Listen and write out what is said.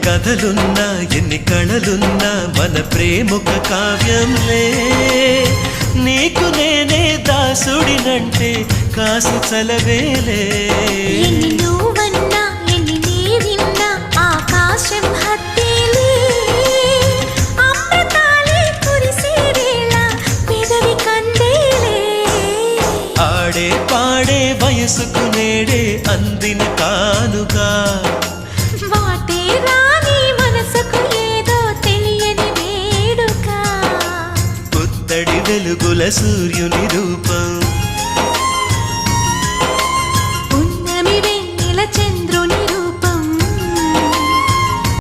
కథలున్నా ఎన్ని కళలున్నా మన ప్రేమొక కావ్యంలే నీకు నేనే దాసుడినంటే కాసు చలవేలే ఎన్ని నువ్వన్నా ఎన్ని నీవిన్నా ఆకాశం హత్తేలే అమృతాలే కురిసే వేళ పెదవి కందేలే ఆడే పాడే వయసుకు నేడే అందిన కానుగా వాటే రాని మనసుకు ఏదో తెలియని వేడుక పుత్తడి వెలుగుల సూర్యుని